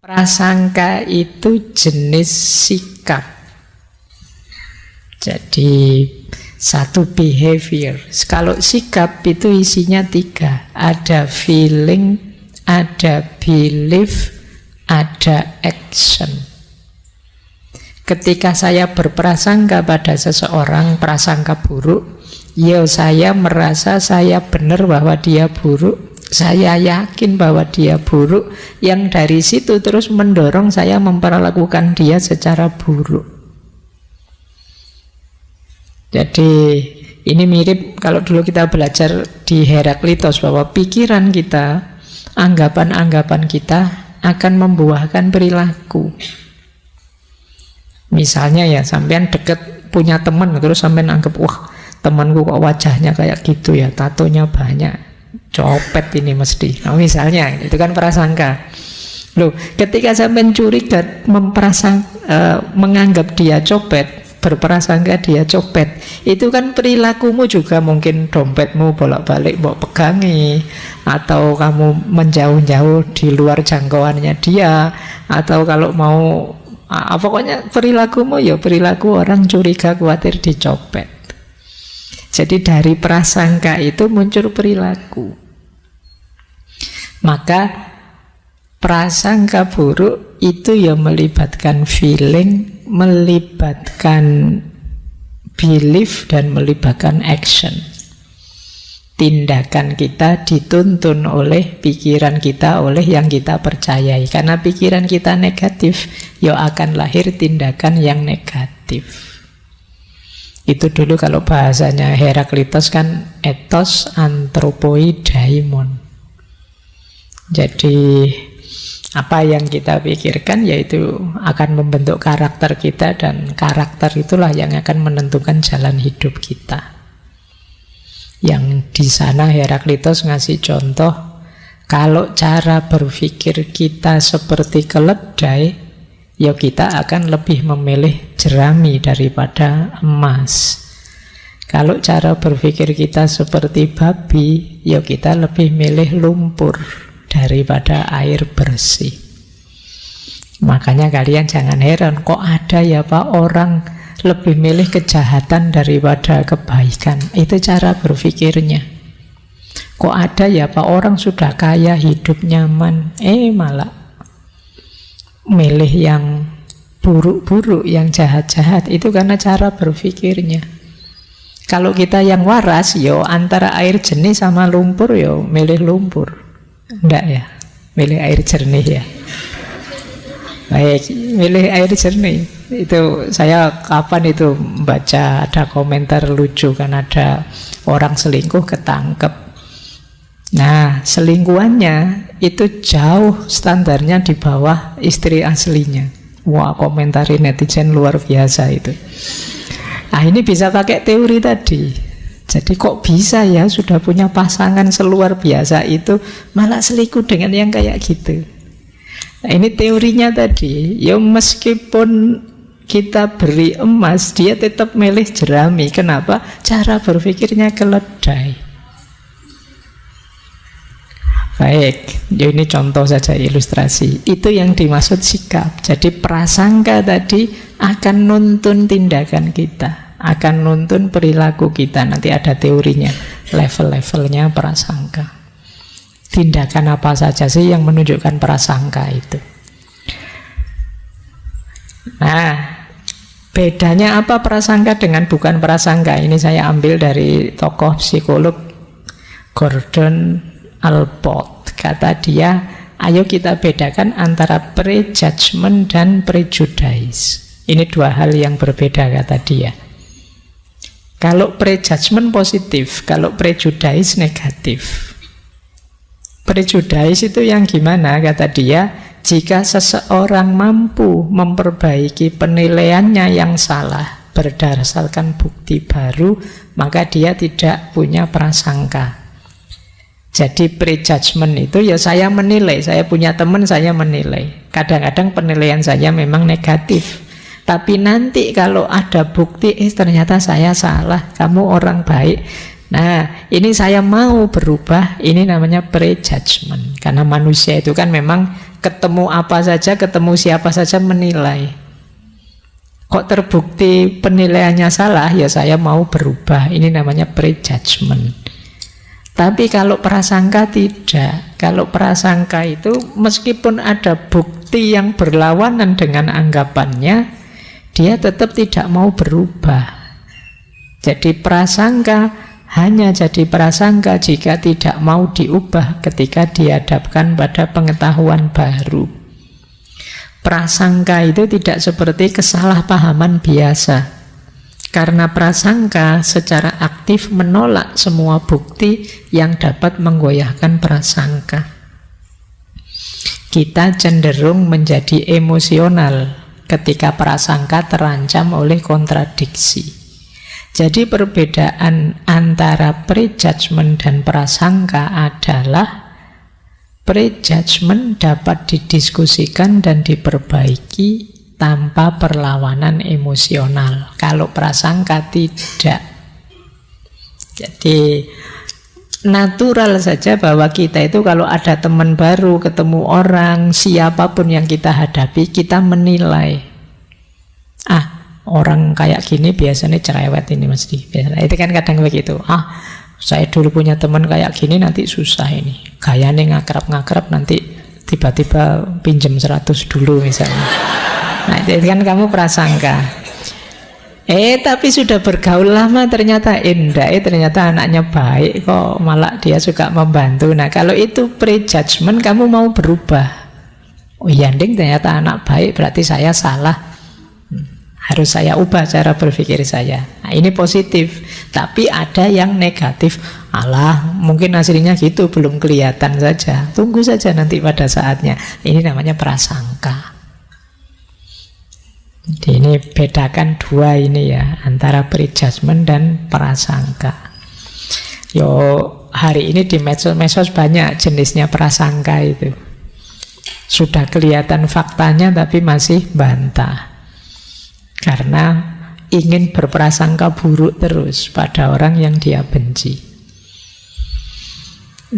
Prasangka itu jenis sikap. Jadi satu behavior. Kalau sikap itu isinya 3. Ada feeling, ada belief, ada action. Ketika saya berprasangka pada seseorang, prasangka buruk, ya saya merasa saya benar bahwa dia buruk, saya yakin bahwa dia buruk, yang dari situ terus mendorong saya memperlakukan dia secara buruk. Jadi ini mirip kalau dulu kita belajar di Heraklitos bahwa pikiran kita, anggapan-anggapan kita akan membuahkan perilaku. Misalnya ya, sampean deket punya teman, terus sampean anggap, wah temanku kok wajahnya kayak gitu ya, tatonya banyak, copet ini mesti. Nah misalnya, itu kan prasangka. Loh, ketika sampean curiga, menganggap dia copet, berprasangka dia copet, itu kan perilakumu juga mungkin dompetmu bolak-balik mbok pegangi, atau kamu menjauh-jauh di luar jangkauannya dia, atau kalau mau pokoknya perilakumu ya perilaku orang curiga khawatir dicopet. Jadi dari prasangka itu muncul perilaku. Maka prasangka buruk itu ya melibatkan feeling, melibatkan belief, dan melibatkan action. Tindakan kita dituntun oleh pikiran kita, oleh yang kita percayai. Karena pikiran kita negatif, ya akan lahir tindakan yang negatif. Itu dulu kalau bahasanya Heraklitos kan ethos anthropoi daimon. Jadi apa yang kita pikirkan yaitu akan membentuk karakter kita, dan karakter itulah yang akan menentukan jalan hidup kita. Yang di sana Heraklitos ngasih contoh, kalau cara berpikir kita seperti keledai, ya kita akan lebih memilih jerami daripada emas. Kalau cara berpikir kita seperti babi, ya kita lebih milih lumpur daripada air bersih. Makanya kalian jangan heran, kok ada ya Pak orang lebih milih kejahatan daripada kebaikan. Itu cara berpikirnya. Kok ada ya Pak orang sudah kaya, hidup nyaman, malah milih yang buruk-buruk, yang jahat-jahat. Itu karena cara berpikirnya. Kalau kita yang waras, yo antara air jernih sama lumpur, yo milih lumpur. Enggak ya, milih air jernih ya. Baik, milih air jernih. Itu saya kapan itu baca ada komentar lucu, kan ada orang selingkuh ketangkep. Nah, selingkuhannya itu jauh standarnya di bawah istri aslinya. Wah, komentari netizen luar biasa itu. Nah, ini bisa pakai teori tadi. Jadi kok bisa ya sudah punya pasangan seluar biasa itu malah selingkuh dengan yang kayak gitu. Nah, ini teorinya tadi. Ya meskipun kita beri emas, dia tetap milih jerami. Kenapa? Cara berpikirnya keledai. Baik, ya ini contoh saja, ilustrasi. Itu yang dimaksud sikap. Jadi prasangka tadi akan nuntun tindakan kita, akan nuntun perilaku kita. Nanti ada teorinya, level-levelnya prasangka. Tindakan apa saja sih yang menunjukkan prasangka itu? Nah, bedanya apa prasangka dengan bukan prasangka? Ini saya ambil dari tokoh psikolog Gordon Allport. Kata dia, ayo kita bedakan antara prejudgment dan prejudice. Ini dua hal yang berbeda, kata dia. Kalau prejudgment positif, kalau prejudice negatif. Prejudice itu yang gimana, kata dia? Jika seseorang mampu memperbaiki penilaiannya yang salah berdasarkan bukti baru, maka dia tidak punya prasangka. Jadi prejudgment itu ya saya menilai, saya punya teman, saya menilai. Kadang-kadang penilaian saya memang negatif. Tapi nanti kalau ada bukti, ternyata saya salah, kamu orang baik. Nah, ini saya mau berubah, ini namanya prejudgment. Karena manusia itu kan memang ketemu apa saja, ketemu siapa saja menilai. Kok terbukti penilaiannya salah, ya saya mau berubah. Ini namanya prejudgment. Tapi kalau prasangka tidak. Kalau prasangka itu meskipun ada bukti yang berlawanan dengan anggapannya, dia tetap tidak mau berubah. Jadi prasangka hanya jadi prasangka jika tidak mau diubah ketika dihadapkan pada pengetahuan baru. Prasangka itu tidak seperti kesalahpahaman biasa. Karena prasangka secara aktif menolak semua bukti yang dapat menggoyahkan prasangka. Kita cenderung menjadi emosional ketika prasangka terancam oleh kontradiksi. Jadi perbedaan antara prejudgment dan prasangka adalah prejudgment dapat didiskusikan dan diperbaiki tanpa perlawanan emosional. Kalau prasangka tidak. Jadi natural saja bahwa kita itu kalau ada teman baru, ketemu orang, siapapun yang kita hadapi, kita menilai. Orang kayak gini biasanya cerewet ini mesti. Itu kan kadang begitu. Saya dulu punya teman kayak gini, nanti susah ini. Gayanya ngakrab-ngakrab, nanti tiba-tiba pinjam 100 dulu misalnya. Nah, itu kan kamu prasangka. Tapi sudah bergaul lama ternyata enggak, ternyata anaknya baik kok, malah dia suka membantu. Nah, kalau itu prejudgment, kamu mau berubah. Oh iya, ding, ternyata anak baik, berarti saya salah. Harus saya ubah cara berpikir saya. Nah, ini positif. Tapi ada yang negatif. Alah, mungkin hasilnya gitu, belum kelihatan saja. Tunggu saja nanti pada saatnya. Ini namanya prasangka. Jadi ini bedakan dua ini ya, antara prejudgment dan prasangka. Hari ini di medsos banyak jenisnya prasangka itu. Sudah kelihatan faktanya tapi masih bantah. Karena ingin berprasangka buruk terus pada orang yang dia benci.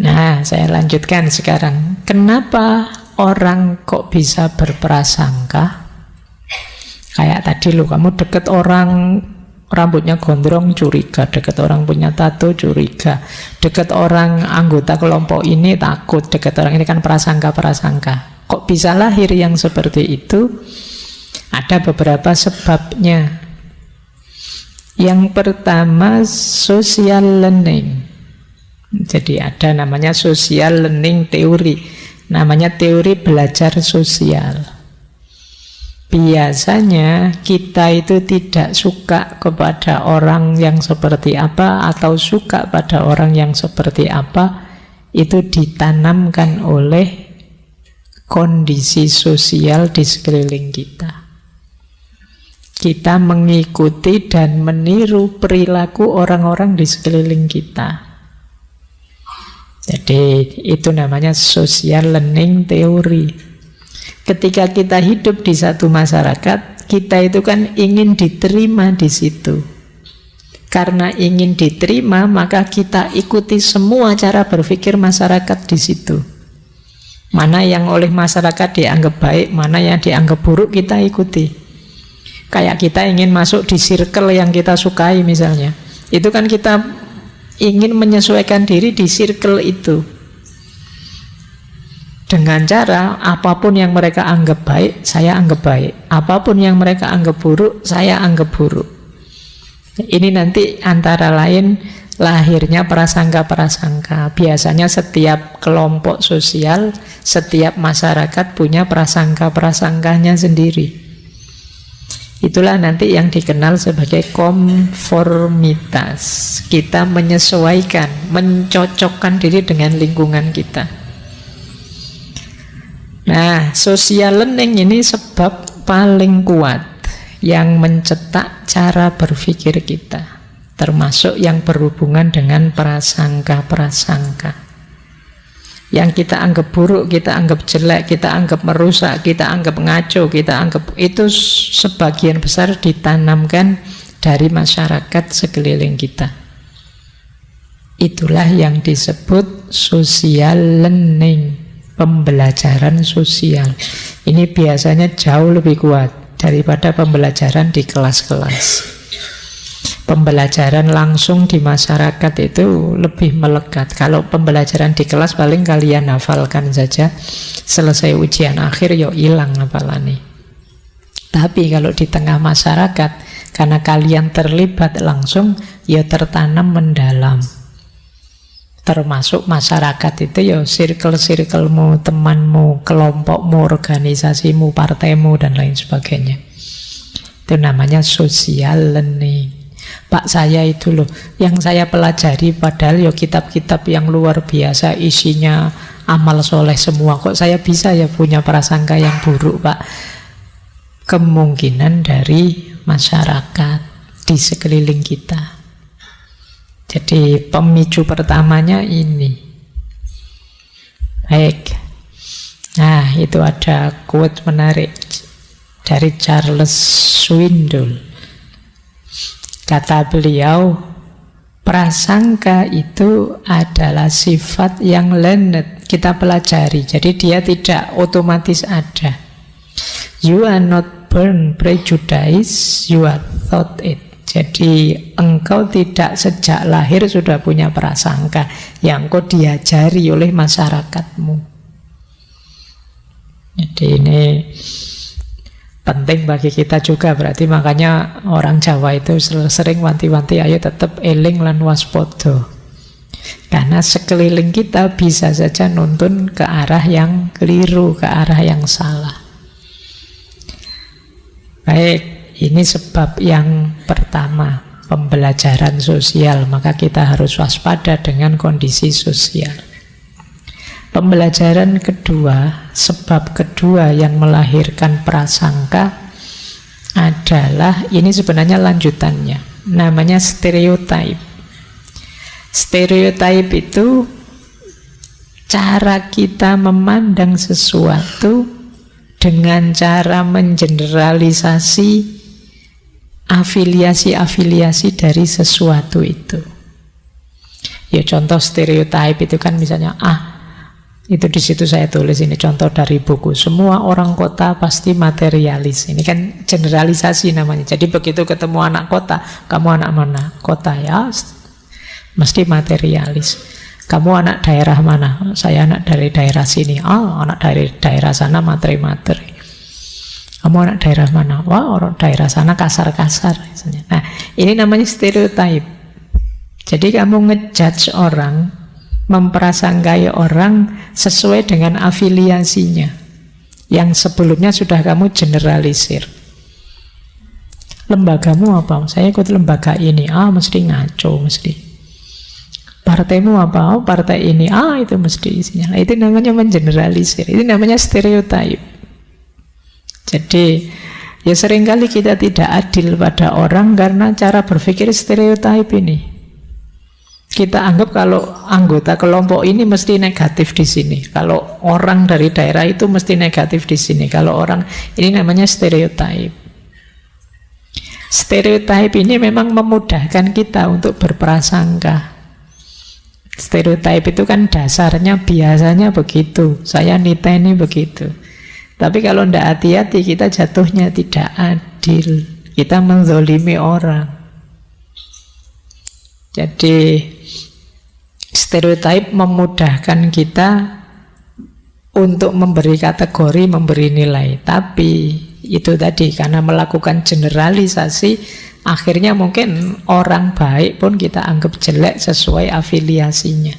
Nah, saya lanjutkan sekarang. Kenapa orang kok bisa berprasangka? Kayak tadi loh, kamu deket orang rambutnya gondrong curiga, deket orang punya tato curiga, deket orang anggota kelompok ini takut, deket orang ini kan prasangka-prasangka. Kok bisa lahir yang seperti itu? Ada beberapa sebabnya. Yang pertama, social learning. Jadi ada namanya social learning teori, namanya teori belajar sosial. Biasanya kita itu tidak suka kepada orang yang seperti apa atau suka pada orang yang seperti apa, itu ditanamkan oleh kondisi sosial di sekeliling kita. Kita mengikuti dan meniru perilaku orang-orang di sekeliling kita. Jadi itu namanya social learning teori. Ketika kita hidup di satu masyarakat, kita itu kan ingin diterima di situ. Karena ingin diterima, maka kita ikuti semua cara berpikir masyarakat di situ. Mana yang oleh masyarakat dianggap baik, mana yang dianggap buruk, kita ikuti. Kayak kita ingin masuk di circle yang kita sukai misalnya. Itu kan kita ingin menyesuaikan diri di circle itu. Dengan cara apapun yang mereka anggap baik, saya anggap baik. Apapun yang mereka anggap buruk, saya anggap buruk. Ini nanti antara lain lahirnya prasangka-prasangka. Biasanya setiap kelompok sosial, setiap masyarakat punya prasangka-prasangkanya sendiri. Itulah nanti yang dikenal sebagai konformitas. Kita menyesuaikan, mencocokkan diri dengan lingkungan kita. Nah, social learning ini sebab paling kuat yang mencetak cara berpikir kita, termasuk yang berhubungan dengan prasangka-prasangka. Yang kita anggap buruk, kita anggap jelek, kita anggap merusak, kita anggap ngaco, kita anggap itu sebagian besar ditanamkan dari masyarakat sekeliling kita. Itulah yang disebut social learning. pembelajaran sosial. Ini biasanya jauh lebih kuat daripada pembelajaran di kelas-kelas. Pembelajaran langsung di masyarakat itu lebih melekat. Kalau pembelajaran di kelas paling kalian hafalkan saja, selesai ujian akhir yo hilang hafalane. Tapi kalau di tengah masyarakat, karena kalian terlibat langsung, ya tertanam mendalam. Termasuk masyarakat itu ya circle-circlemu, temanmu, kelompokmu, organisasimu, partaimu, dan lain sebagainya. Itu namanya social learning. Pak, saya itu loh, yang saya pelajari padahal ya kitab-kitab yang luar biasa, isinya amal soleh semua. Kok saya bisa ya punya prasangka yang buruk, Pak? Kemungkinan dari masyarakat di sekeliling kita. Jadi pemicu pertamanya ini. Baik. Nah, itu ada quote menarik dari Charles Swindoll. Kata beliau, prasangka itu adalah sifat yang learned, kita pelajari. Jadi dia tidak otomatis ada. You are not born prejudice, you are taught it. Jadi engkau tidak sejak lahir sudah punya prasangka yang kau diajari oleh masyarakatmu. Jadi ini penting bagi kita juga, berarti makanya orang Jawa itu sering wanti-wanti ayo tetap eling lan waspada. Karena sekeliling kita bisa saja nuntun ke arah yang keliru, ke arah yang salah. Baik, ini sebab yang pertama, pembelajaran sosial, maka kita harus waspada dengan kondisi sosial. Pembelajaran kedua, sebab kedua yang melahirkan prasangka adalah, ini sebenarnya lanjutannya, namanya stereotype. Stereotype itu cara kita memandang sesuatu dengan cara mengeneralisasi afiliasi-afiliasi dari sesuatu itu. Ya contoh stereotype itu kan misalnya, itu di situ saya tulis ini contoh dari buku. Semua orang kota pasti materialis. Ini kan generalisasi namanya. Jadi begitu ketemu anak kota, kamu anak mana? Kota ya, mesti materialis. Kamu anak daerah mana? Saya anak dari daerah sini. Anak dari daerah sana materi-materi. Kamu anak daerah mana? Wah, orang daerah sana kasar-kasar. Nah, ini namanya stereotype. Jadi kamu ngejudge orang, memprasangkai orang sesuai dengan afiliasinya yang sebelumnya sudah kamu generalisir. Lembagamu apa? Saya ikut lembaga ini. Mesti ngaco, mesti. Partaimu apa? Partai ini. Itu mesti isinya. Itu namanya mengeneralisir. Itu namanya stereotype. Jadi ya seringkali kita tidak adil pada orang karena cara berpikir stereotype ini. Kita anggap kalau anggota kelompok ini mesti negatif di sini. Kalau orang dari daerah itu mesti negatif di sini. Kalau orang, ini namanya stereotype. Stereotype ini memang memudahkan kita untuk berprasangka. Stereotype itu kan dasarnya biasanya begitu. Saya niteni begitu. Tapi kalau tidak hati-hati kita jatuhnya tidak adil. Kita menzolimi orang. Jadi stereotype memudahkan kita untuk memberi kategori, memberi nilai. Tapi itu tadi, karena melakukan generalisasi, akhirnya mungkin orang baik pun kita anggap jelek sesuai afiliasinya.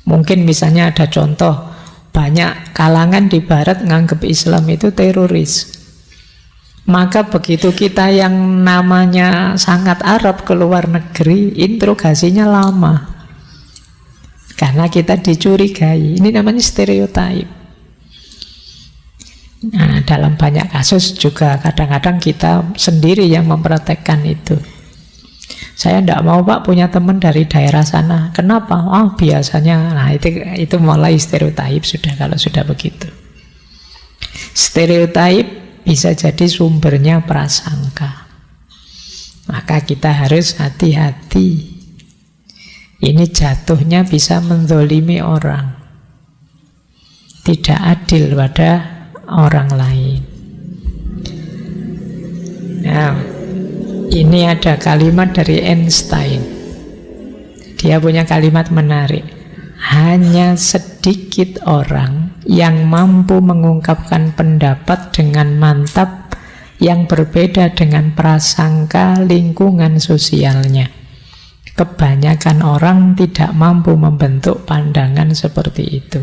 Mungkin misalnya ada contoh, banyak kalangan di barat nganggap Islam itu teroris. Maka begitu kita yang namanya sangat Arab ke luar negeri, interogasinya lama. Karena kita dicurigai. Ini namanya stereotype. Nah, dalam banyak kasus juga kadang-kadang kita sendiri yang mempraktekkan itu. Saya tidak mau Pak punya teman dari daerah sana. Kenapa? Biasanya. Nah, itu mulai stereotype sudah kalau sudah begitu. Stereotype bisa jadi sumbernya prasangka. Maka kita harus hati-hati. Ini jatuhnya bisa menzolimi orang. tidak adil pada orang lain. Nah, ini ada kalimat dari Einstein. Dia punya kalimat menarik. Hanya sedikit orang yang mampu mengungkapkan pendapat dengan mantap yang berbeda dengan prasangka lingkungan sosialnya. Kebanyakan orang tidak mampu membentuk pandangan seperti itu.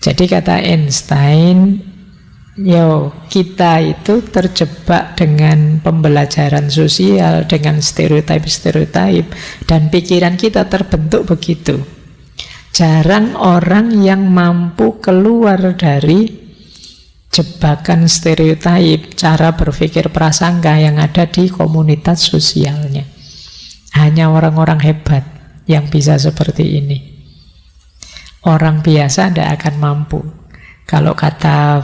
Jadi kata Einstein, kita itu terjebak dengan pembelajaran sosial, dengan stereotip-stereotip, dan pikiran kita terbentuk begitu. Jarang orang yang mampu keluar dari jebakan stereotip, cara berpikir prasangka yang ada di komunitas sosialnya. Hanya orang-orang hebat yang bisa seperti ini. Orang biasa tidak akan mampu. Kalau kata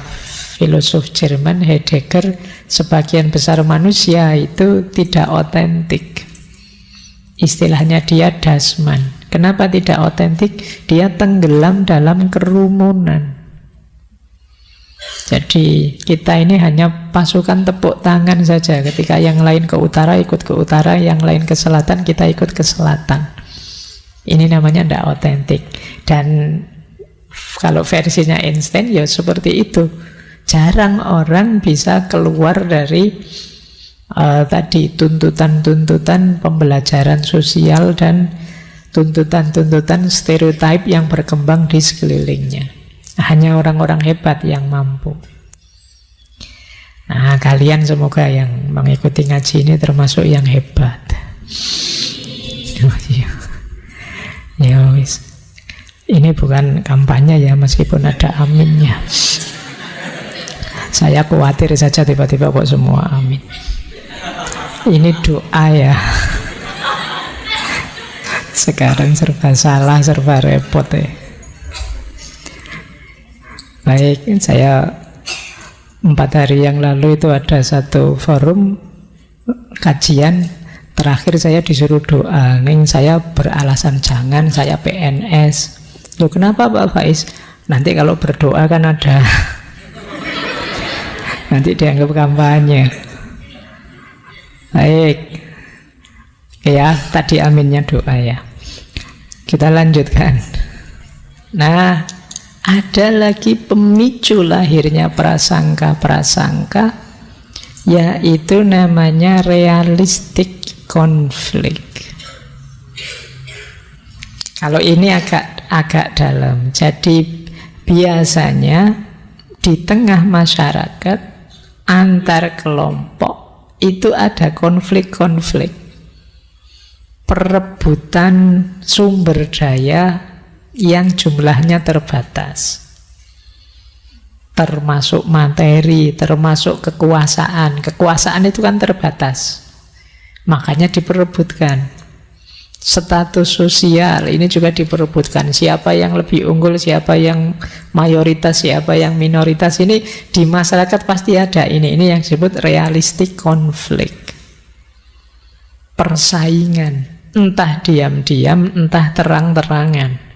filosof Jerman Heidegger, sebagian besar manusia itu tidak otentik. Istilahnya dia dasman. Kenapa tidak otentik? Dia tenggelam dalam kerumunan. Jadi kita ini hanya pasukan tepuk tangan saja. Ketika yang lain ke utara, ikut ke utara. Yang lain ke selatan, kita ikut ke selatan. Ini namanya tidak otentik. Dan kalau versinya Einstein ya seperti itu. Jarang orang bisa keluar dari tadi tuntutan-tuntutan pembelajaran sosial dan tuntutan-tuntutan stereotip yang berkembang di sekelilingnya. Hanya orang-orang hebat yang mampu. Nah, kalian semoga yang mengikuti ngaji ini termasuk yang hebat. Ya wis. Ini bukan kampanye ya, meskipun ada aminnya. Saya khawatir saja tiba-tiba kok semua amin. Ini doa ya. Sekarang serba salah, serba repot ya. Baik, saya 4 hari yang lalu itu ada satu forum kajian. Terakhir saya disuruh doa. Ning saya beralasan jangan, saya PNS. Loh kenapa Pak Faiz? Nanti kalau berdoa kan ada nanti dianggap kampanye. Baik. Ya, tadi aminnya doa ya. Kita lanjutkan. Nah, ada lagi pemicu lahirnya prasangka-prasangka, yaitu namanya realistic conflict. Kalau ini agak dalam. Jadi biasanya di tengah masyarakat antar kelompok itu ada konflik-konflik, perebutan sumber daya yang jumlahnya terbatas, termasuk materi, termasuk kekuasaan. Kekuasaan itu kan terbatas, makanya diperebutkan. Status sosial ini juga diperebutkan. Siapa yang lebih unggul, siapa yang mayoritas, siapa yang minoritas. Ini di masyarakat pasti ada ini. Ini yang disebut realistic conflict. Persaingan, entah diam-diam, entah terang-terangan.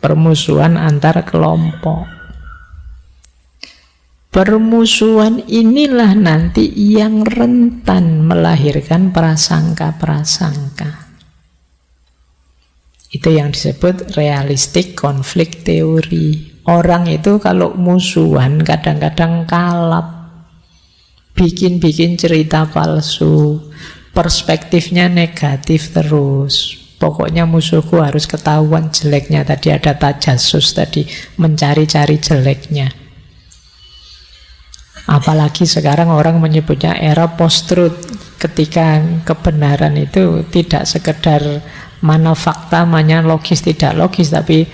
Permusuhan antar kelompok. Permusuhan inilah nanti yang rentan melahirkan prasangka-prasangka. Itu yang disebut realistic conflict theory. Orang itu kalau musuhan kadang-kadang kalap, bikin-bikin cerita palsu, perspektifnya negatif terus. Pokoknya musuhku harus ketahuan jeleknya. Tadi ada tajasus tadi, mencari-cari jeleknya. Apalagi sekarang orang menyebutnya era post-truth, ketika kebenaran itu tidak sekedar mana fakta, mana logis, tidak logis, tapi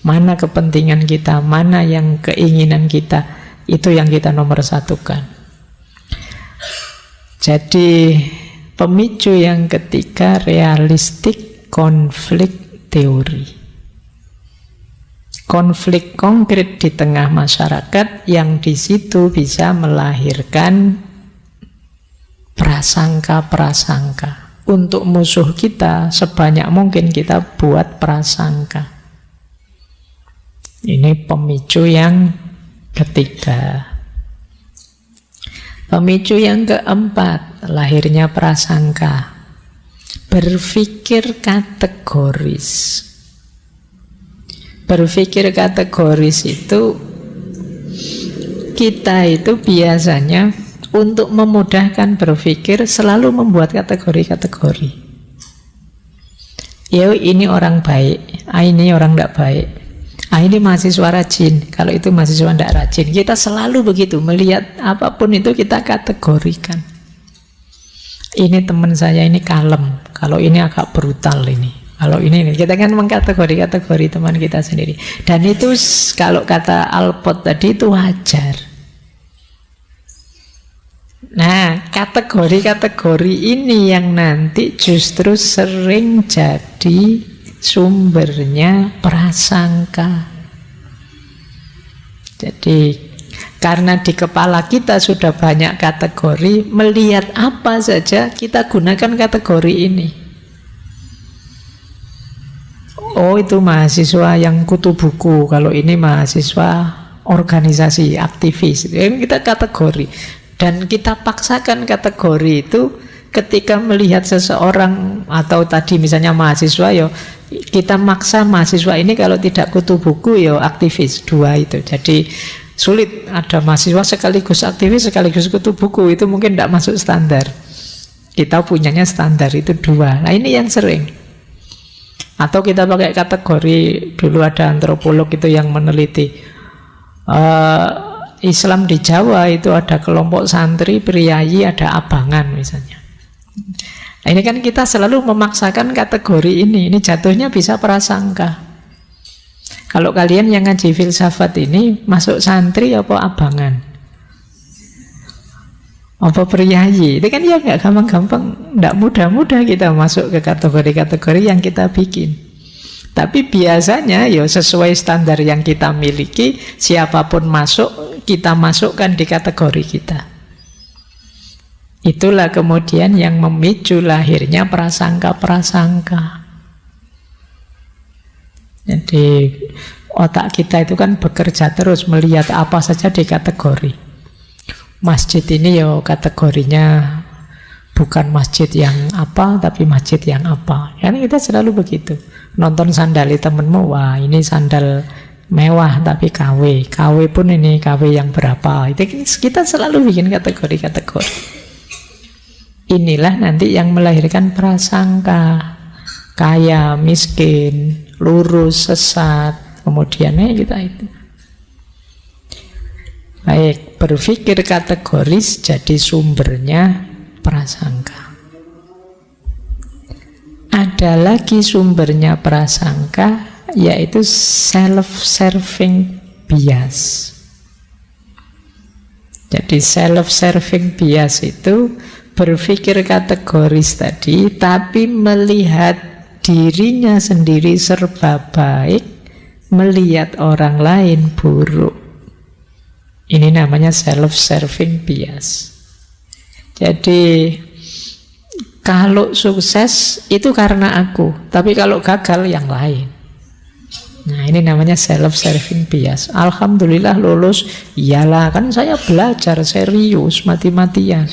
mana kepentingan kita, mana yang keinginan kita, itu yang kita nomor satukan. Jadi pemicu yang ketiga, realistic conflict theory. Konflik konkret di tengah masyarakat yang di situ bisa melahirkan prasangka-prasangka. Untuk musuh kita sebanyak mungkin kita buat prasangka. Ini pemicu yang ketiga. Pemicu yang keempat, lahirnya prasangka. Berpikir kategoris. Berpikir kategoris itu, kita itu biasanya untuk memudahkan berpikir selalu membuat kategori-kategori. Ya, ini orang baik, ini orang tidak baik. Ini mahasiswa rajin, kalau itu mahasiswa tidak rajin. Kita selalu begitu, melihat apapun itu kita kategorikan. Ini teman saya ini kalem, kalau ini agak brutal ini. Kalau ini, kita kan mengkategori-kategori teman kita sendiri. Dan itu kalau kata Alport tadi itu wajar. Nah, kategori-kategori ini yang nanti justru sering jadi sumbernya prasangka. Jadi karena di kepala kita sudah banyak kategori, melihat apa saja kita gunakan kategori ini. Oh, itu mahasiswa yang kutu buku, kalau ini mahasiswa organisasi, aktivis. Ini kita kategori. Dan kita paksakan kategori itu ketika melihat seseorang, atau tadi misalnya mahasiswa, yo kita maksa mahasiswa ini kalau tidak kutu buku yo aktivis, dua itu. Jadi sulit ada mahasiswa sekaligus aktivis sekaligus kutu buku, itu mungkin tidak masuk standar. Kita punyanya standar itu dua. Nah, ini yang sering. Atau kita pakai kategori, dulu ada antropolog itu yang meneliti Islam di Jawa itu ada kelompok santri, priayi, ada abangan misalnya. Nah, ini kan kita selalu memaksakan kategori ini jatuhnya bisa prasangka. Kalau kalian yang ngaji filsafat ini masuk santri apa abangan? Apa priayi? Itu kan ya nggak gampang-gampang, nggak mudah-mudah kita masuk ke kategori-kategori yang kita bikin. Tapi biasanya ya sesuai standar yang kita miliki, siapapun masuk, kita masukkan di kategori kita. Itulah kemudian yang memicu lahirnya prasangka-prasangka. Jadi otak kita itu kan bekerja terus melihat apa saja di kategori. Masjid ini ya kategorinya bukan masjid yang apa, tapi masjid yang apa. Karena kita selalu begitu. Nonton sandali temenmu, wah ini sandal mewah tapi KW. KW pun ini KW yang berapa. Itu kita selalu bikin kategori-kategori. Inilah nanti yang melahirkan prasangka. Kaya, miskin, lurus, sesat, kemudian kita itu. Baik, berpikir kategoris jadi sumbernya prasangka. Ada lagi sumbernya prasangka, yaitu self-serving bias. Jadi self-serving bias itu berpikir kategoris tadi, tapi melihat dirinya sendiri serba baik, melihat orang lain buruk. Ini namanya self-serving bias. Jadi kalau sukses itu karena aku, tapi kalau gagal yang lain. Nah, ini namanya self-serving bias. Alhamdulillah lulus, iyalah kan saya belajar serius, mati-matian.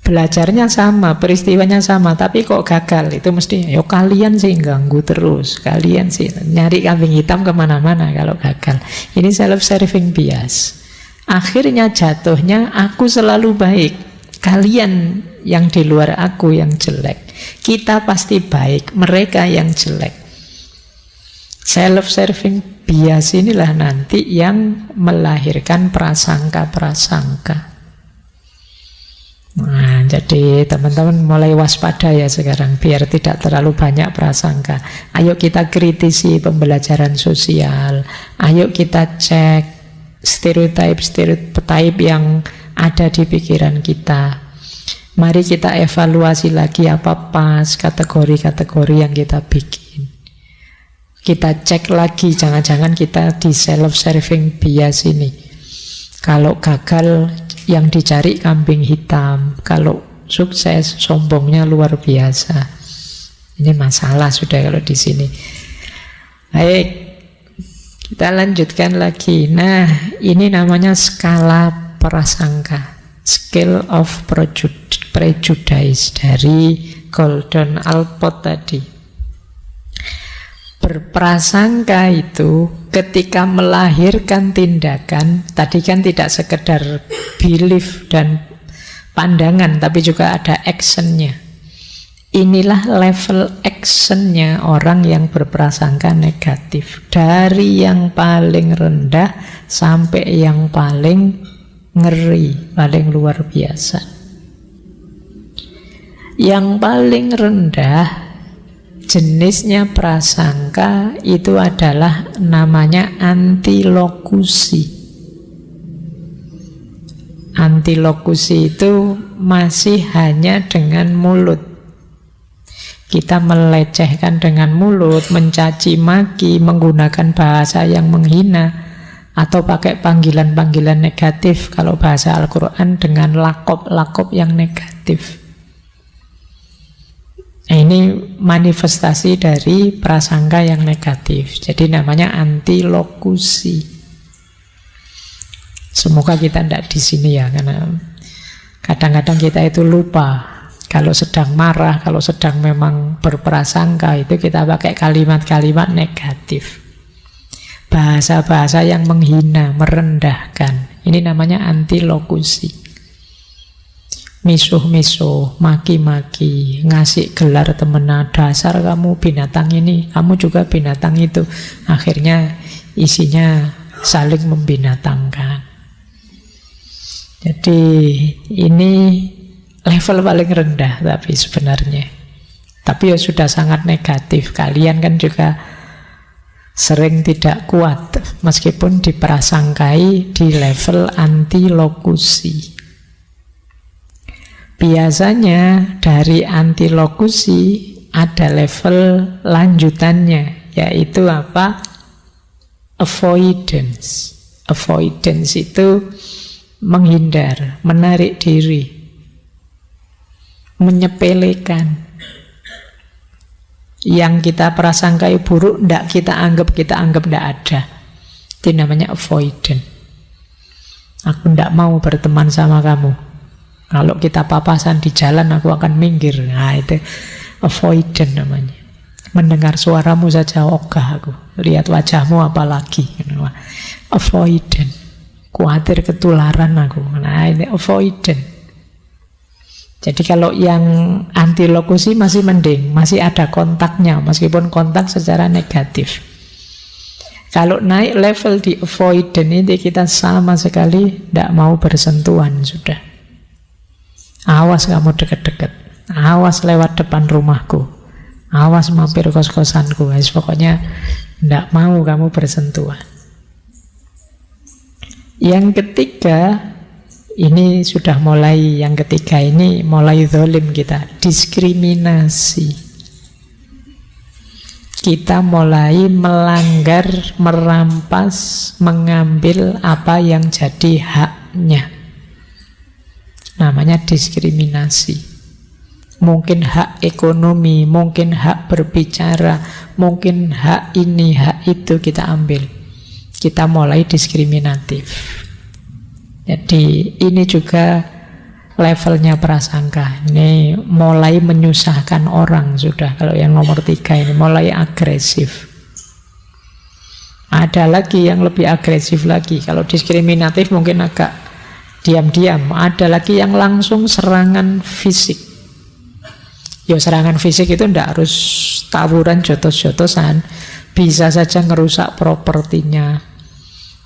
Belajarnya sama, peristiwanya sama, tapi kok gagal, itu mesti yo kalian sih ganggu terus, kalian sih nyari kambing hitam kemana-mana kalau gagal. Ini self-serving bias. Akhirnya jatuhnya aku selalu baik, kalian yang di luar aku yang jelek. Kita pasti baik, mereka yang jelek. Self-serving bias inilah nanti yang melahirkan prasangka-prasangka. Nah, jadi teman-teman mulai waspada ya sekarang, biar tidak terlalu banyak prasangka. Ayo kita kritisi pembelajaran sosial. Ayo kita cek stereotip yang ada di pikiran kita. Mari kita evaluasi lagi apa pas kategori-kategori yang kita bikin. Kita cek lagi, jangan-jangan kita di self-serving bias ini. Kalau gagal, yang dicari kambing hitam. Kalau sukses, sombongnya luar biasa. Ini masalah sudah kalau di sini. Baik, Kita lanjutkan lagi. Nah, ini namanya skala prasangka, scale of prejudice dari Gordon Allport tadi. Berprasangka itu ketika melahirkan tindakan, tadi kan tidak sekedar belief dan pandangan, tapi juga ada actionnya. Inilah level actionnya orang yang berprasangka negatif. Dari yang paling rendah sampai yang paling ngeri, paling luar biasa. Yang paling rendah jenisnya prasangka itu adalah namanya antilokusi. Antilokusi itu masih hanya dengan mulut. Kita melecehkan dengan mulut, mencaci maki, menggunakan bahasa yang menghina, atau pakai panggilan-panggilan negatif. Kalau bahasa Al-Quran dengan lakop-lakop yang negatif. Nah, ini manifestasi dari prasangka yang negatif. Jadi namanya antilokusi. Semoga kita tidak di sini ya, karena kadang-kadang kita itu lupa. Kalau sedang marah, kalau sedang memang berprasangka, itu kita pakai kalimat-kalimat negatif. Bahasa-bahasa yang menghina, merendahkan. Ini namanya antilokusi. Misuh-misuh, maki-maki, ngasih gelar temenan, dasar kamu binatang ini, kamu juga binatang itu. Akhirnya isinya saling membinatangkan. Jadi ini level paling rendah tapi sebenarnya. Tapi ya sudah sangat negatif. Kalian kan juga sering tidak kuat meskipun diprasangkai di level antilokusi. Biasanya dari antilokusi ada level lanjutannya, yaitu apa? Avoidance. Avoidance itu menghindar, menarik diri, menyepelekan. Yang kita prasangkai buruk kita anggap tidak ada. Itu namanya avoidant. Aku tidak mau berteman sama kamu. Kalau kita papasan di jalan aku akan minggir. Nah, itu avoidant namanya. Mendengar suaramu saja ogah aku. Lihat wajahmu apalagi. Avoidant. Khawatir ketularan aku. Nah, ini avoidant. Jadi kalau yang antilokusi masih mending, masih ada kontaknya, meskipun kontak secara negatif. Kalau naik level di avoidant ini kita sama sekali tidak mau bersentuhan sudah. Awas kamu deket-deket, awas lewat depan rumahku, awas mampir kos-kosanku. Pokoknya tidak mau kamu bersentuhan. Yang ketiga, ini sudah mulai, yang ketiga ini mulai zalim kita, diskriminasi. Kita mulai melanggar, merampas, mengambil apa yang jadi haknya. Namanya diskriminasi. Mungkin hak ekonomi, mungkin hak berbicara, mungkin hak ini, hak itu kita ambil. Kita mulai diskriminatif. Jadi ini juga levelnya prasangka. Ini mulai menyusahkan orang sudah. Kalau yang nomor 3 ini mulai agresif. Ada lagi yang lebih agresif lagi. Kalau diskriminatif mungkin agak diam-diam. Ada lagi yang langsung serangan fisik. Ya serangan fisik itu tidak harus tawuran, jotos-jotosan. Bisa saja ngerusak propertinya.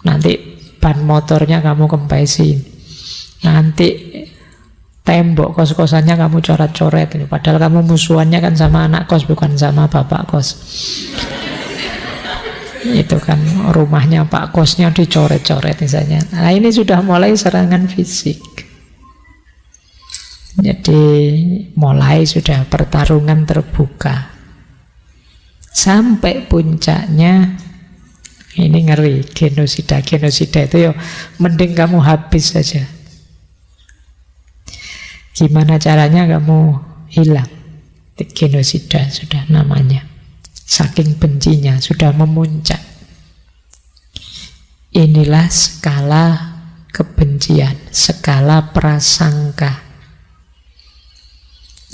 Nanti ban motornya kamu kempesin. Nanti tembok kos-kosannya kamu coret-coret. Padahal kamu musuhannya kan sama anak kos, bukan sama bapak kos. Itu kan rumahnya pak kosnya dicoret-coret misalnya. Nah ini sudah mulai serangan fisik. Jadi mulai sudah pertarungan terbuka. Sampai puncaknya ini ngeri, genosida. Genosida itu ya mending kamu habis saja. Gimana caranya kamu hilang? Genosida sudah namanya. Saking bencinya sudah memuncak. Inilah skala kebencian, skala prasangka.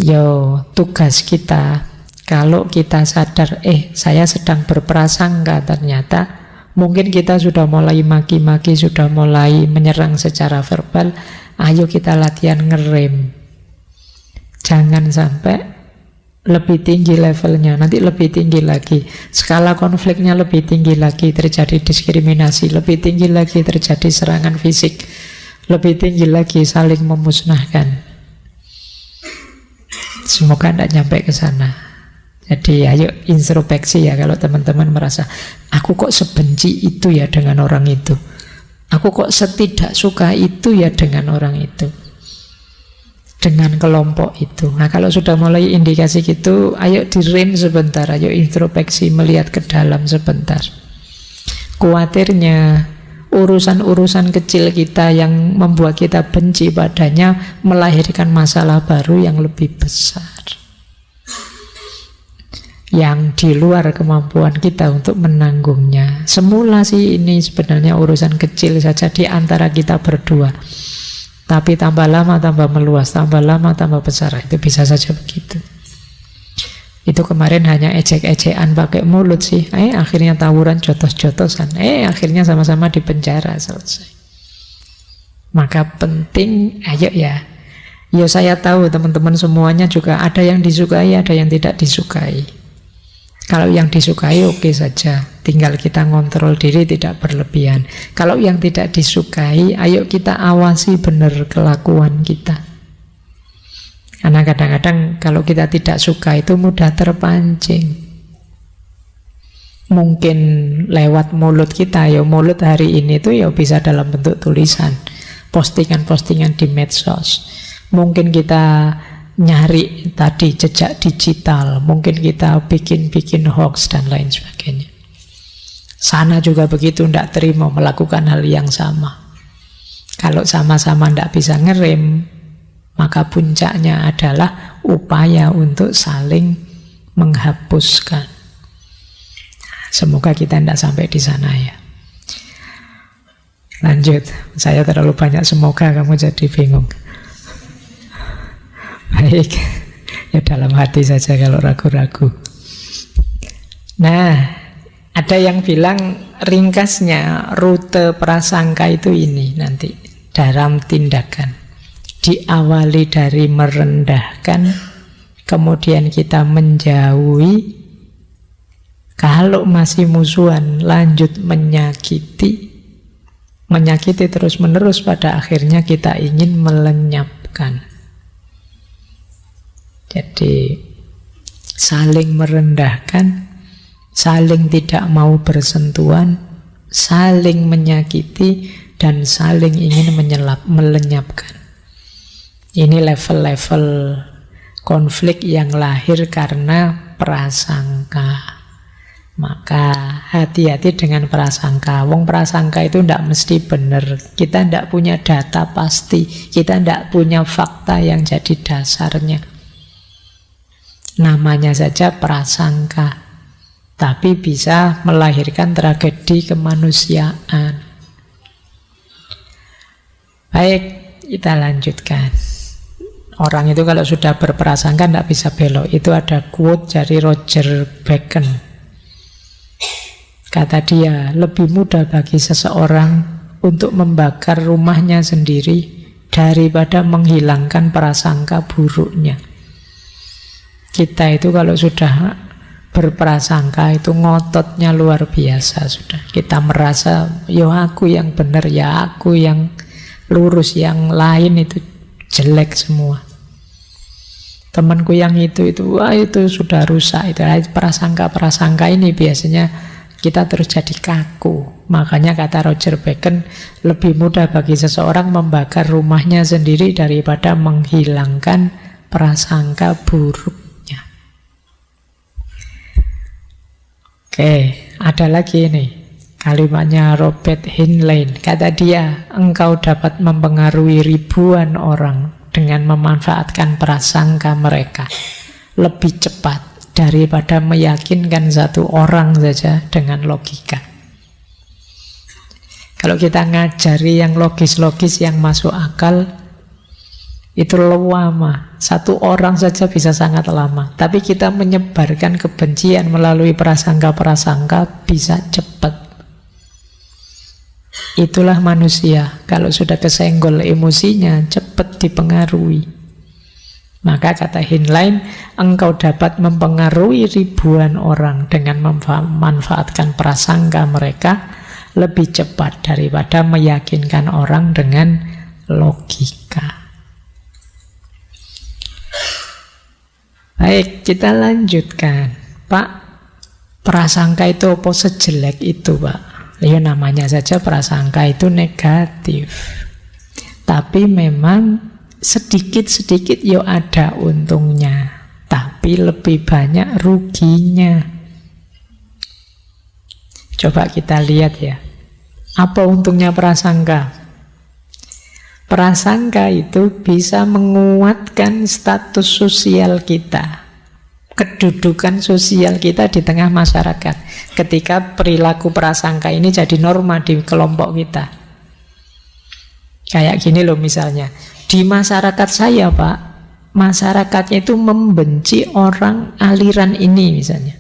Yo, tugas kita, kalau kita sadar, saya sedang berprasangka, ternyata mungkin kita sudah mulai maki-maki, sudah mulai menyerang secara verbal, ayo kita latihan ngerem. Jangan sampai lebih tinggi levelnya, nanti lebih tinggi lagi, skala konfliknya lebih tinggi lagi, terjadi diskriminasi, lebih tinggi lagi terjadi serangan fisik, lebih tinggi lagi saling memusnahkan. Semoga tidak nyampe ke sana. Jadi ayo introspeksi ya, kalau teman-teman merasa aku kok sebenci itu ya dengan orang itu, aku kok setidak suka itu ya dengan orang itu, dengan kelompok itu. Nah, kalau sudah mulai indikasi gitu, ayo direm sebentar, ayo introspeksi, melihat ke dalam sebentar. Kuatirnya urusan-urusan kecil kita yang membuat kita benci padanya melahirkan masalah baru yang lebih besar, yang di luar kemampuan kita untuk menanggungnya. Semula sih ini sebenarnya urusan kecil saja di antara kita berdua, tapi tambah lama tambah meluas, tambah lama tambah besar. Itu bisa saja begitu. Itu kemarin hanya ejek-ejekan pakai mulut sih, akhirnya tawuran jotos-jotosan, akhirnya sama-sama di penjara, selesai. Maka penting, ayo ya. Ya saya tahu teman-teman semuanya juga ada yang disukai, ada yang tidak disukai. Kalau yang disukai oke saja, tinggal kita ngontrol diri tidak berlebihan. Kalau yang tidak disukai, ayo kita awasi benar kelakuan kita. Karena kadang-kadang kalau kita tidak suka itu mudah terpancing. Mungkin lewat mulut kita, ya mulut hari ini tuh ya bisa dalam bentuk tulisan, postingan-postingan di medsos. Mungkin kita nyari tadi jejak digital, mungkin kita bikin hoax dan lain sebagainya. Sana juga begitu, tidak terima melakukan hal yang sama. Kalau sama-sama tidak bisa ngerem, maka puncaknya adalah upaya untuk saling menghapuskan. Semoga kita tidak sampai di sana ya. Lanjut, saya terlalu banyak semoga kamu jadi bingung. Baik, ya dalam hati saja kalau ragu-ragu. Nah, ada yang bilang ringkasnya rute prasangka itu ini nanti dalam tindakan. Diawali dari merendahkan, kemudian kita menjauhi, kalau masih musuhan lanjut menyakiti terus menerus, pada akhirnya kita ingin melenyapkan. Jadi saling merendahkan, saling tidak mau bersentuhan, saling menyakiti, dan saling ingin melenyapkan. Ini level-level konflik yang lahir karena prasangka. Maka hati-hati dengan prasangka. Wong prasangka itu tidak mesti benar. Kita tidak punya data pasti, kita tidak punya fakta yang jadi dasarnya. Namanya saja prasangka, tapi bisa melahirkan tragedi kemanusiaan. Baik, kita lanjutkan. Orang itu kalau sudah berprasangka tidak bisa belok. Itu ada quote dari Roger Bacon. Kata dia, lebih mudah bagi seseorang untuk membakar rumahnya sendiri daripada menghilangkan prasangka buruknya. Kita itu kalau sudah berprasangka itu ngototnya luar biasa sudah. Kita merasa, yo aku yang benar, ya aku yang lurus, yang lain itu jelek semua. Temanku yang itu wah itu sudah rusak. Itu prasangka ini biasanya kita terus jadi kaku. Makanya kata Roger Bacon, lebih mudah bagi seseorang membakar rumahnya sendiri daripada menghilangkan prasangka buruknya. Oke, ada lagi nih kalimatnya Robert Heinlein. Kata dia, engkau dapat mempengaruhi ribuan orang dengan memanfaatkan prasangka mereka lebih cepat daripada meyakinkan satu orang saja dengan logika. Kalau kita ngajari yang logis-logis, yang masuk akal, itu lama. Satu orang saja bisa sangat lama. Tapi kita menyebarkan kebencian melalui prasangka-prasangka bisa cepat. Itulah manusia. Kalau sudah kesenggol emosinya, cepat dipengaruhi. Maka kata Heinlein, engkau dapat mempengaruhi ribuan orang dengan memanfaatkan prasangka mereka lebih cepat daripada meyakinkan orang dengan logika. Baik, kita lanjutkan. Pak, prasangka itu apa sejelek itu, Pak? Ya namanya saja prasangka itu negatif. Tapi memang sedikit-sedikit ya ada untungnya, tapi lebih banyak ruginya. Coba kita lihat ya. Apa untungnya prasangka? Prasangka itu bisa menguatkan status sosial kita, kedudukan sosial kita di tengah masyarakat. Ketika perilaku prasangka ini jadi norma di kelompok kita. Kayak gini loh misalnya. Di masyarakat saya, Pak, masyarakatnya itu membenci orang aliran ini misalnya.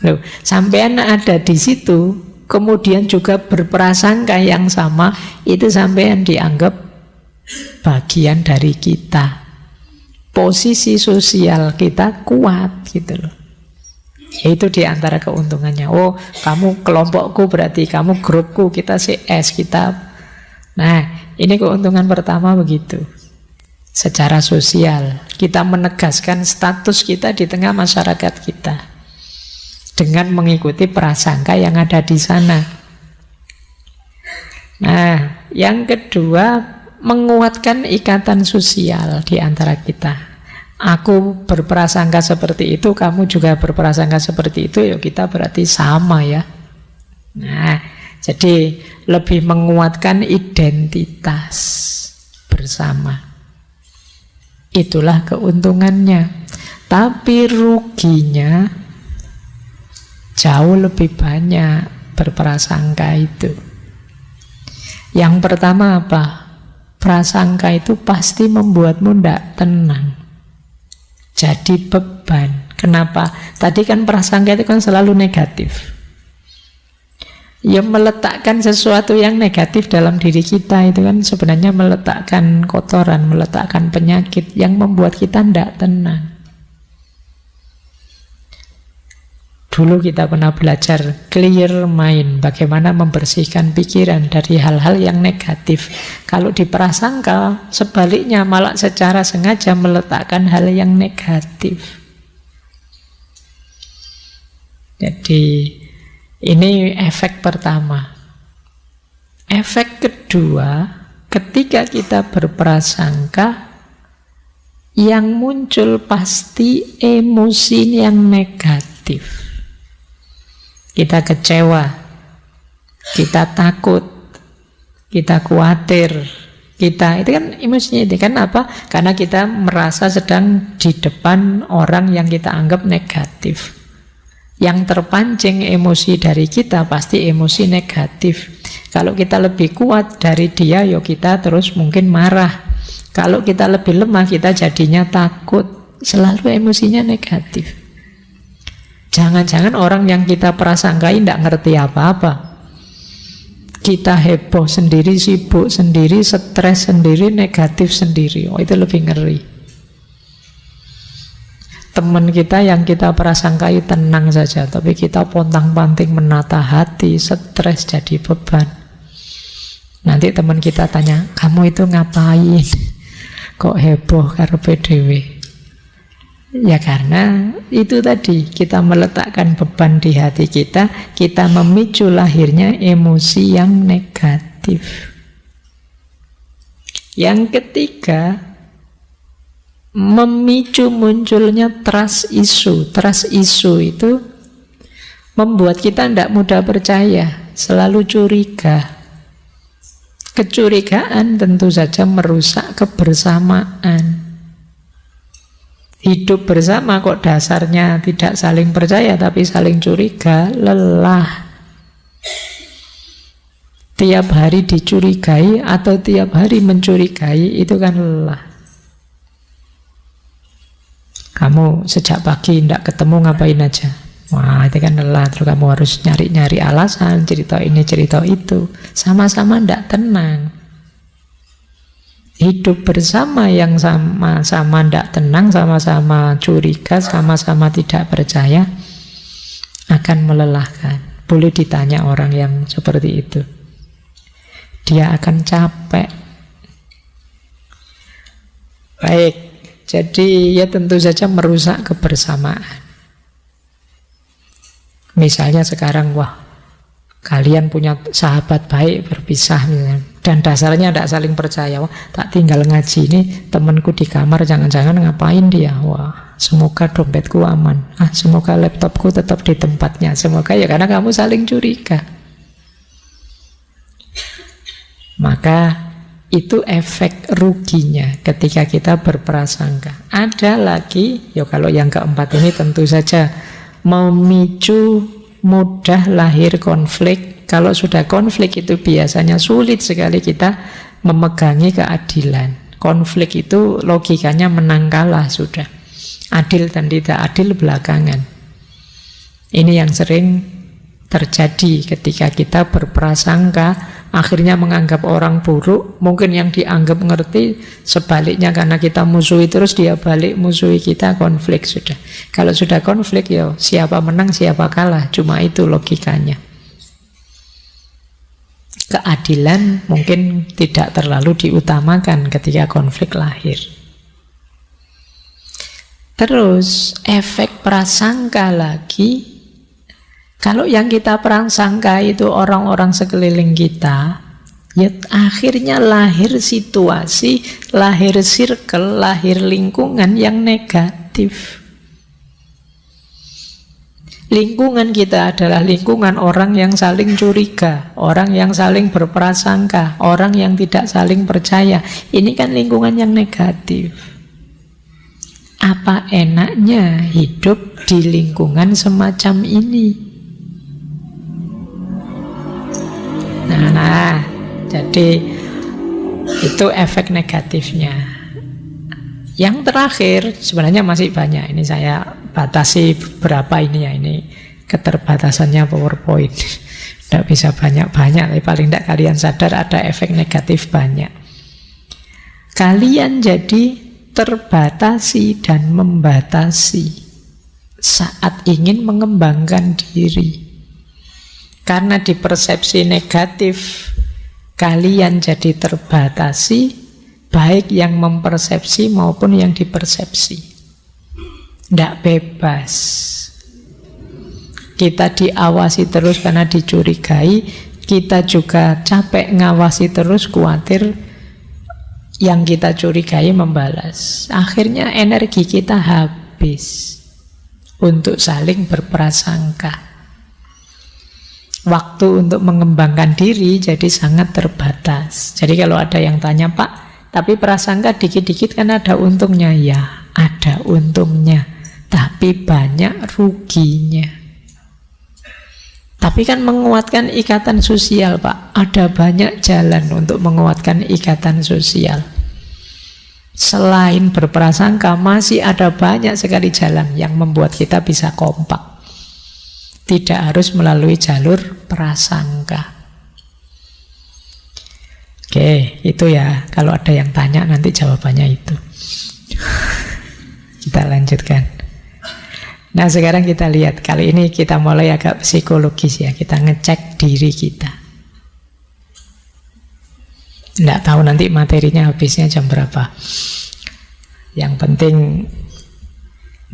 Loh, sampean ada di situ, kemudian juga berprasangka yang sama, itu sampean dianggap bagian dari kita. Posisi sosial kita kuat gitu loh. Itu di antara keuntungannya. Oh, kamu kelompokku berarti kamu grupku, kita CS, kita. Nah, ini keuntungan pertama begitu. Secara sosial, kita menegaskan status kita di tengah masyarakat kita dengan mengikuti prasangka yang ada di sana. Nah, yang kedua, menguatkan ikatan sosial di antara kita. Aku berprasangka seperti itu, kamu juga berprasangka seperti itu, ya kita berarti sama ya. Nah, jadi lebih menguatkan identitas bersama. Itulah keuntungannya. Tapi ruginya jauh lebih banyak berprasangka itu. Yang pertama apa? Prasangka itu pasti membuatmu tidak tenang. Jadi beban. Kenapa? Tadi kan prasangka itu kan selalu negatif. Ya meletakkan sesuatu yang negatif dalam diri kita itu kan sebenarnya meletakkan kotoran, meletakkan penyakit yang membuat kita tidak tenang. Dulu kita pernah belajar clear mind, bagaimana membersihkan pikiran dari hal-hal yang negatif. Kalau di prasangka, sebaliknya malah secara sengaja meletakkan hal yang negatif. Jadi ini efek pertama. Efek kedua, ketika kita berprasangka, yang muncul pasti emosi yang negatif. Kita kecewa, kita takut, kita khawatir, kita itu kan emosinya itu kan apa? Karena kita merasa sedang di depan orang yang kita anggap negatif. Yang terpancing emosi dari kita pasti emosi negatif. Kalau kita lebih kuat dari dia, ya kita terus mungkin marah. Kalau kita lebih lemah, kita jadinya takut. Selalu emosinya negatif. Jangan-jangan orang yang kita prasangkai tidak ngerti apa-apa. Kita heboh sendiri, sibuk sendiri, stres sendiri, negatif sendiri. Oh, itu lebih ngeri. Teman kita yang kita prasangkai tenang saja, tapi kita pontang-panting menata hati, stres jadi beban. Nanti teman kita tanya, kamu itu ngapain? Kok heboh karepe dhewe? Ya karena itu tadi, kita meletakkan beban di hati kita, kita memicu lahirnya emosi yang negatif. Yang ketiga, memicu munculnya trust issue. Trust issue itu membuat kita tidak mudah percaya, selalu curiga. Kecurigaan tentu saja merusak kebersamaan. Hidup bersama kok dasarnya tidak saling percaya tapi saling curiga, lelah. tiap hari dicurigai atau tiap hari mencurigai, itu kan lelah. Kamu sejak pagi tidak ketemu ngapain aja? Wah, itu kan lelah. Terus kamu harus nyari-nyari alasan, cerita ini, cerita itu. Sama-sama tidak tenang. Hidup bersama yang sama-sama tidak tenang, sama-sama curiga, sama-sama tidak percaya, akan melelahkan. Boleh ditanya orang yang seperti itu. Dia akan capek. Baik, jadi ya tentu saja merusak kebersamaan. Misalnya sekarang, wah, kalian punya sahabat baik berpisah misalnya, dan dasarnya tidak saling percaya. Wah, tak tinggal ngaji ini, temanku di kamar, jangan-jangan ngapain dia? Wah, semoga dompetku aman. Semoga laptopku tetap di tempatnya. Semoga, ya karena kamu saling curiga. Maka itu efek ruginya ketika kita berprasangka. Ada lagi, ya kalau yang keempat ini tentu saja memicu mudah lahir konflik. Kalau sudah konflik itu biasanya sulit sekali kita memegangi keadilan. Konflik itu logikanya menang kalah sudah. Adil dan tidak adil belakangan. Ini yang sering terjadi ketika kita berprasangka, akhirnya menganggap orang buruk. Mungkin yang dianggap ngerti, sebaliknya karena kita musuhi terus, dia balik musuhi kita, konflik sudah. Kalau sudah konflik, ya siapa menang siapa kalah, cuma itu logikanya. Keadilan mungkin tidak terlalu diutamakan ketika konflik lahir. Terus efek prasangka lagi. Kalau yang kita prasangka itu orang-orang sekeliling kita, ya akhirnya lahir situasi, lahir circle, lahir lingkungan yang negatif. Lingkungan kita adalah lingkungan orang yang saling curiga, orang yang saling berprasangka, orang yang tidak saling percaya. Ini kan lingkungan yang negatif. Apa enaknya hidup di lingkungan semacam ini? Nah, jadi itu efek negatifnya. Yang terakhir sebenarnya masih banyak. Ini saya batasi berapa ini ya. Ini keterbatasannya PowerPoint. Tidak bisa banyak-banyak, tapi paling tidak kalian sadar ada efek negatif banyak. Kalian jadi terbatasi dan membatasi saat ingin mengembangkan diri. Karena di persepsi negatif kalian jadi terbatasi, baik yang mempersepsi maupun yang dipersepsi. Tidak bebas. Kita diawasi terus karena dicurigai, kita juga capek ngawasi terus, khawatir yang kita curigai membalas. Akhirnya energi kita habis untuk saling berprasangka. Waktu untuk mengembangkan diri jadi sangat terbatas. Jadi kalau ada yang tanya, Pak, tapi prasangka dikit-dikit kan ada untungnya. Ya, ada untungnya, tapi banyak ruginya. Tapi kan menguatkan ikatan sosial, Pak. Ada banyak jalan untuk menguatkan ikatan sosial. Selain berprasangka, masih ada banyak sekali jalan yang membuat kita bisa kompak. Tidak harus melalui jalur prasangka. Oke, itu ya. Kalau ada yang tanya nanti jawabannya itu. Kita lanjutkan. Nah, sekarang kita lihat. Kali ini kita mulai agak psikologis ya. Kita ngecek diri kita. Nggak tahu nanti materinya habisnya jam berapa. Yang penting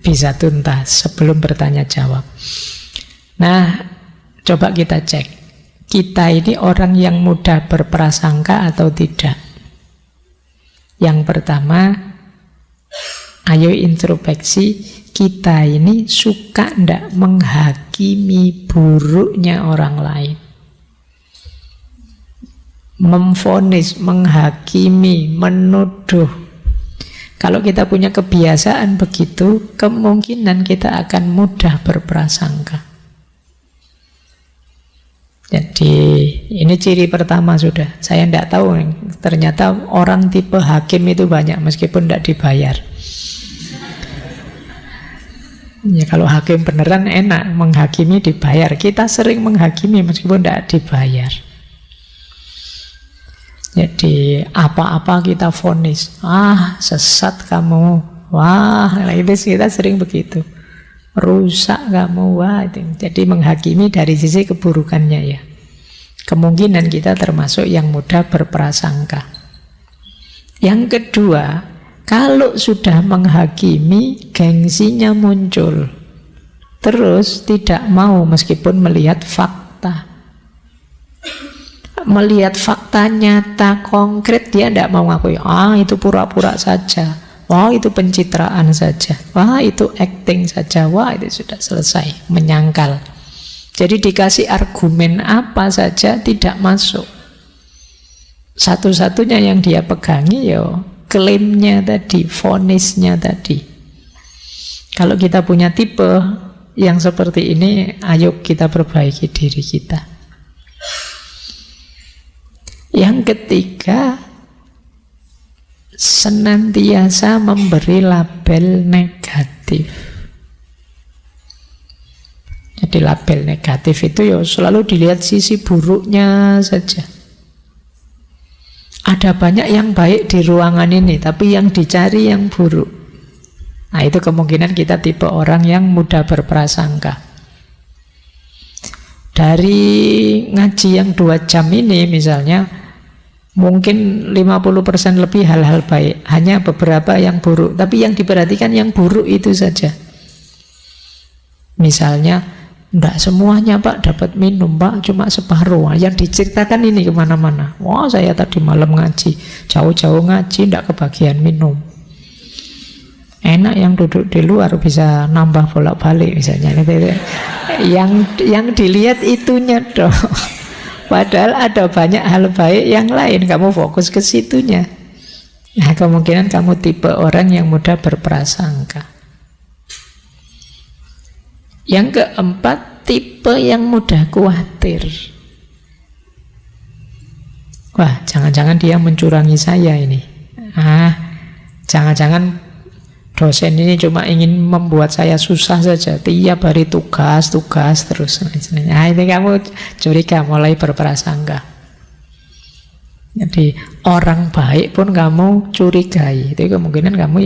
bisa tuntas sebelum bertanya jawab. Nah, coba kita cek. Kita ini orang yang mudah berprasangka atau tidak? Yang pertama, ayo introspeksi. Kita ini suka ndak menghakimi buruknya orang lain? Memvonis, menghakimi, menuduh. Kalau kita punya kebiasaan begitu, kemungkinan kita akan mudah berprasangka. Jadi ini ciri pertama sudah. Saya tidak tahu, ternyata orang tipe hakim itu banyak meskipun tidak dibayar. Ya kalau hakim beneran enak, menghakimi dibayar. Kita sering menghakimi meskipun tidak dibayar. Jadi apa-apa kita vonis, sesat kamu, itu kita sering begitu. Rusak kamu, itu. Jadi menghakimi dari sisi keburukannya ya. Kemungkinan kita termasuk yang mudah berprasangka. Yang kedua, kalau sudah menghakimi, gengsinya muncul. Terus tidak mau meskipun melihat fakta. Melihat fakta nyata, konkret, dia tidak mau ngakui. Itu pura-pura saja. Itu pencitraan saja. Itu acting saja. Itu sudah selesai. Menyangkal. Jadi dikasih argumen apa saja tidak masuk. Satu-satunya yang dia pegangi klaimnya tadi, vonisnya tadi. Kalau kita punya tipe yang seperti ini, ayo kita perbaiki diri kita. Yang ketiga, senantiasa memberi label negatif. Jadi label negatif itu selalu dilihat sisi buruknya saja. Ada banyak yang baik di ruangan ini, tapi yang dicari yang buruk. Nah itu kemungkinan kita tipe orang yang mudah berprasangka. Dari ngaji yang 2 jam ini misalnya, mungkin 50% lebih hal-hal baik, hanya beberapa yang buruk. Tapi yang diperhatikan yang buruk itu saja. Misalnya, enggak semuanya Pak dapat minum Pak, cuma separuh. Yang diceritakan ini kemana-mana. Saya tadi malam ngaji, jauh-jauh ngaji, enggak kebagian minum. Enak yang duduk di luar bisa nambah bolak-balik misalnya. Yang dilihat itunya dong. Padahal ada banyak hal baik yang lain, kamu fokus ke situnya. Nah, kemungkinan kamu tipe orang yang mudah berprasangka. Yang keempat, tipe yang mudah khawatir. Jangan-jangan dia mencurangi saya ini. Jangan-jangan dosen ini cuma ingin membuat saya susah saja. Tiap hari tugas terus. Ini kamu curiga, mulai berprasangka. Jadi orang baik pun kamu curigai. Itu kemungkinan kamu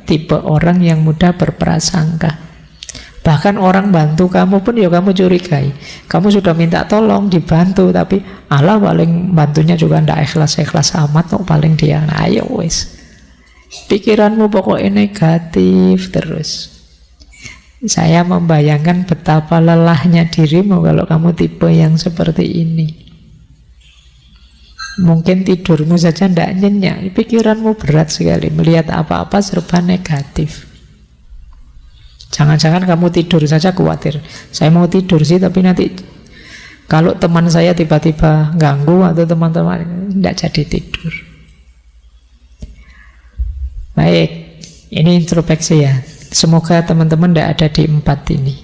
tipe orang yang mudah berprasangka. Bahkan orang bantu kamu pun kamu curigai. Kamu sudah minta tolong, dibantu, tapi paling bantunya juga ndak ikhlas-ikhlas amat kok, paling dia. Ayo wis. Pikiranmu pokoknya negatif terus. Saya membayangkan betapa lelahnya dirimu kalau kamu tipe yang seperti ini. Mungkin tidurmu saja ndak nyenyak. Pikiranmu berat sekali, melihat apa-apa serba negatif. Jangan-jangan kamu tidur saja khawatir. Saya mau tidur sih, tapi nanti kalau teman saya tiba-tiba ganggu atau teman-teman, tidak jadi tidur. Baik, ini introspeksi ya. Semoga teman-teman tidak ada di 4 ini.